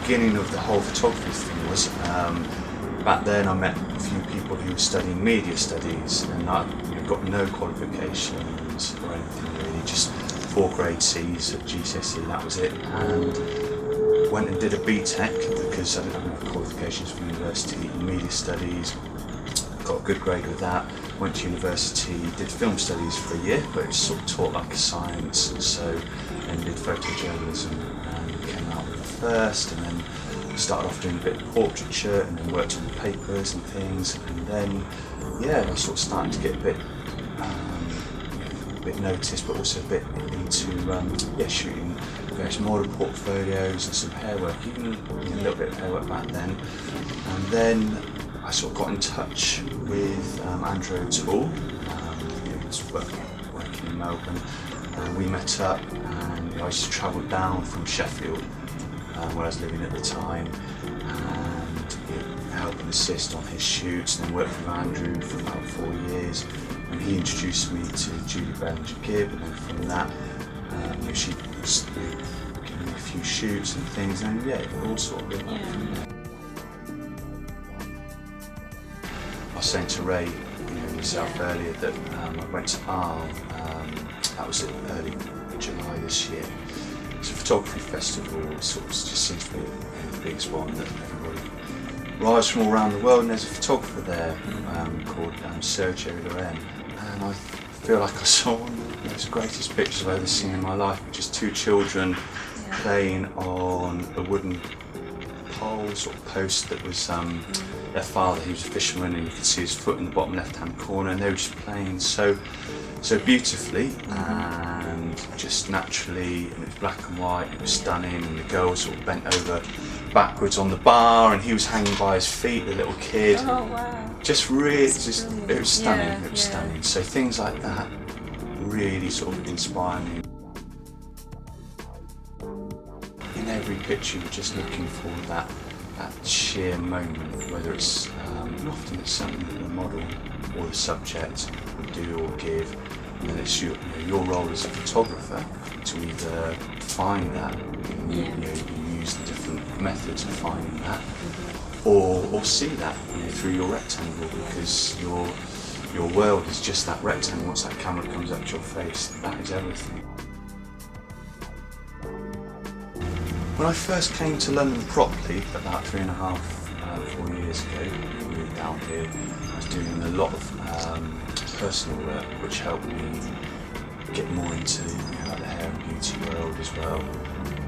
beginning of the whole photography thing was, back then I met a few people who were studying media studies, and I got no qualifications or anything really, just 4 grade C's at GCSE, that was it, and went and did a BTEC because I didn't have enough qualifications for university in media studies. Got a good grade with that, went to university, did film studies for a year, but it was sort of taught like a science, and so then did photojournalism and came out with the first, and then started off doing a bit of portraiture and then worked on the papers and things, and then I sort of started to get a bit noticed, but also a bit into shooting various model portfolios and some hair work, even a little bit of hair work back then. And then I sort of got in touch with Andrew O'Toole, he was working in Melbourne, and we met up, and I used to travel down from Sheffield, where I was living at the time, and help and assist on his shoots, and then worked with Andrew for about 4 years, and he introduced me to Julie Bellinger-Gibb, and then from that she was giving me a few shoots and things, and it all sort of built up from there. I was saying to Ray, yourself earlier, that I went to Arles, that was in early July this year. It's a photography festival, sort of just seems to be the biggest one that everybody arrives from all around the world, and there's a photographer there called Sergio Loren, and I feel like I saw one of the greatest pictures I've ever seen in my life, just 2 children playing on a wooden pole, sort of post that was their father. He was a fisherman, and you could see his foot in the bottom left-hand corner, and they were just playing so beautifully and just naturally, and it was black and white, it was stunning, and the girl sort of bent over backwards on the bar, and he was hanging by his feet, the little kid. Oh wow. Just really, it was stunning, it was stunning. So things like that really sort of inspire me. In every picture you're just looking for that sheer moment, whether it's, often it's something that the model or the subject would do or give, and then it's your role as a photographer to either find that, you use the different methods of finding that, or see that through your rectangle, because your world is just that rectangle. Once that camera comes up to your face, that is everything. When I first came to London properly, about 3.5, 4 years ago, I moved down here. I was doing a lot of personal work, which helped me get more into the hair and beauty world as well.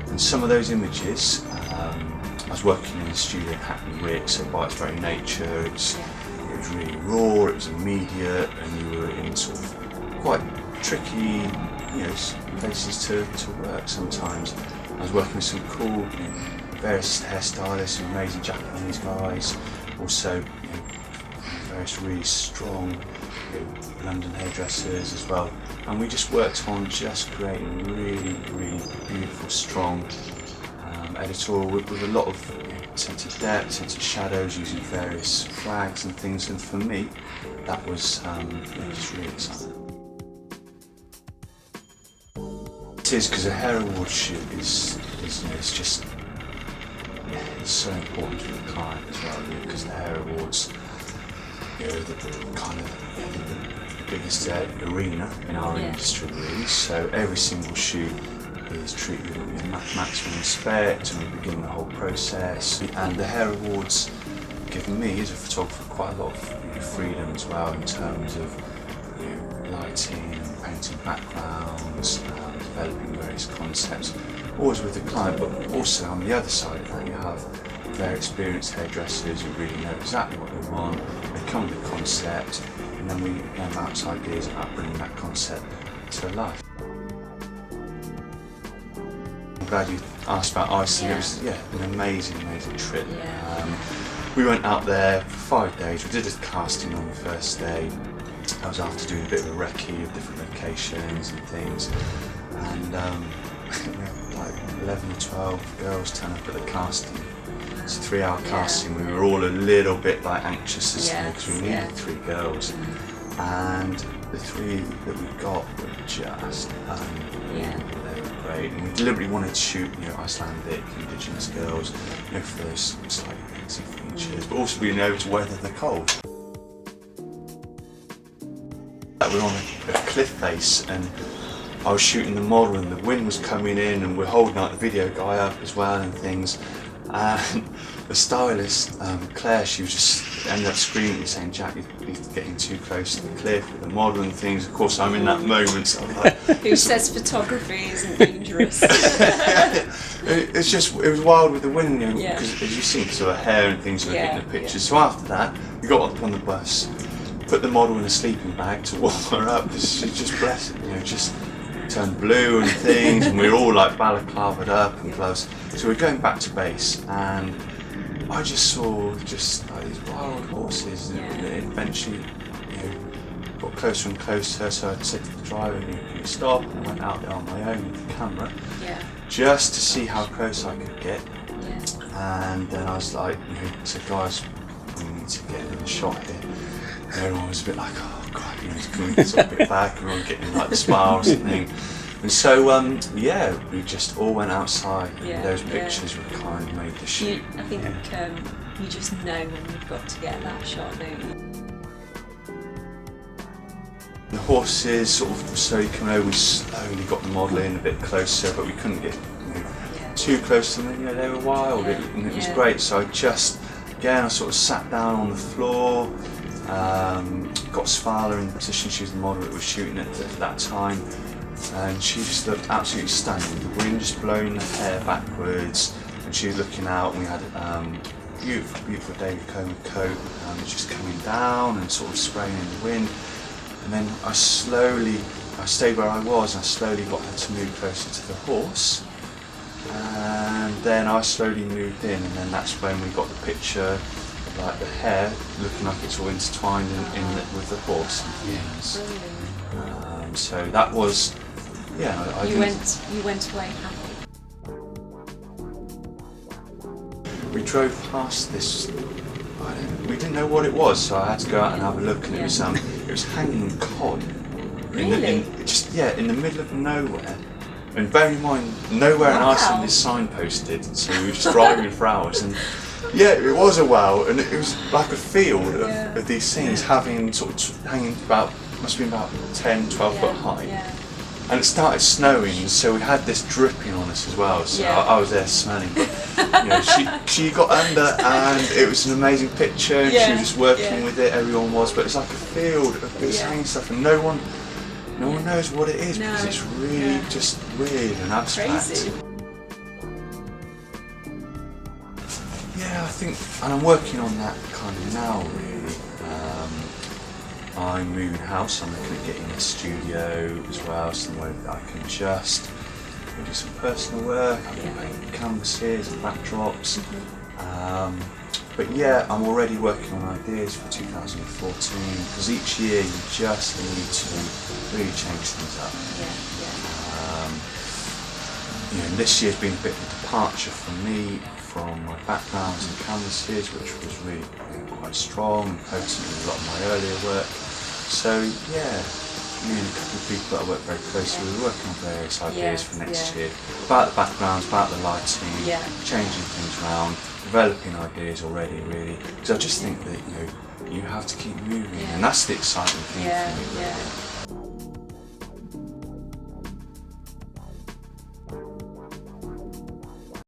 And some of those images, I was working in a studio in Hackney Wick, so by its very nature, it was really raw, it was immediate, and you were in sort of quite tricky, places to work sometimes. I was working with some cool, various hairstylists, some amazing Japanese guys, also various really strong London hairdressers as well, and we just worked on just creating really, really beautiful, strong editorial with a lot of sense of depth, sense of shadows, using various flags and things, and for me that was just really exciting. It is, because a hair award shoot is it's just it's so important to the client as well, because the hair awards, the kind of the biggest arena in our industry really. So every single shoot is treated with maximum respect, and we begin the whole process. And the hair awards give me as a photographer quite a lot of freedom as well, in terms of lighting and painting backgrounds, developing various concepts, always with the client, but also on the other side of that you have very experienced hairdressers who really know exactly what they want. They come with a concept, and then we bounce ideas about bringing that concept to life. I'm glad you asked about Iceland. It was an amazing trip. We went out there for 5 days. We did a casting on the first day. I was after doing a bit of a recce of different locations and things, and like 11 or 12 girls turn up at the casting. It's a 3-hour casting. We were all a little bit anxious as because we needed 3 girls, and the 3 that we got were just unbelievable. They were great, and we deliberately wanted to shoot, Icelandic, indigenous girls, for those slightly sexy features, but also being able to weather the cold. We're on a cliff face, and I was shooting the model, and the wind was coming in, and we're holding the video guy up as well and things. And the stylist, Claire, she was just ended up screaming at me saying, "Jack, you're getting too close to the cliff with the model and things." Of course, I'm in that moment, so I'm like, who says photography isn't dangerous? It was wild with the wind, Yeah. because as you see, because of her hair and things were hitting the pictures. So after that, we got up on the bus, put the model in a sleeping bag to warm her up, because she just blessed it, just turned blue and things, and we were all like balaclavaed up and gloves. So we're going back to base, and I just saw like these wild horses, and it eventually got closer and closer. So I said to the driver, "Can you stop?" And I went out there on my own with the camera, just to see how close I could get. And then I was like, so guys, we need to get in a shot here. And everyone was a bit like, "Oh God, can we sort of get back?" And we were getting like the smiles and things. And so, we just all went outside. And those pictures were kind of made the shoot. I think you just know when you've got to get that shot, don't you? The horses sort of slowly coming over. We slowly got the model in a bit closer, but we couldn't get too close to them. They were wild, and it was great. So I sort of sat down on the floor. Got Svala in the position. She was the model that was shooting at that time, and she just looked absolutely stunning. The wind just blowing her hair backwards, and she was looking out. And we had a beautiful David Coleman coat, just coming down and sort of spraying in the wind. And then I stayed where I was, and I slowly got her to move closer to the horse. And then I slowly moved in, and then that's when we got the picture. Like the hair looking like it's all intertwined with the horse and things. So that was, You went away happy. We drove past this. We didn't know what it was, so I had to go out and have a look, and it was hanging cod. Really? In the middle of nowhere. And bearing in mind, nowhere in Iceland is signposted, so we were just driving for hours. And it was a wow, and it was like a field of these things hanging must have been about 10, 12 foot high. And it started snowing, so we had this dripping on us as well, so I was there smelling. But she got under, and it was an amazing picture, and she was just working with it, everyone was, but it's like a field of this hanging stuff, and no one knows what it is, because it's really just weird and abstract. Crazy. I think, and I'm working on that kind of now, really. I'm moving house, I'm looking at getting a studio as well, somewhere that I can just do some personal work. I've been making canvases and backdrops. But I'm already working on ideas for 2014, because each year you just need to really change things up. This year's been a bit of a departure for me from my backgrounds and canvases, which was really quite strong and potent in a lot of my earlier work. So me and a couple of people that I work very closely with, we're working on various ideas for next year, about the backgrounds, about the lighting, changing things around, developing ideas already, really, because I just think that you have to keep moving, and that's the exciting thing for me.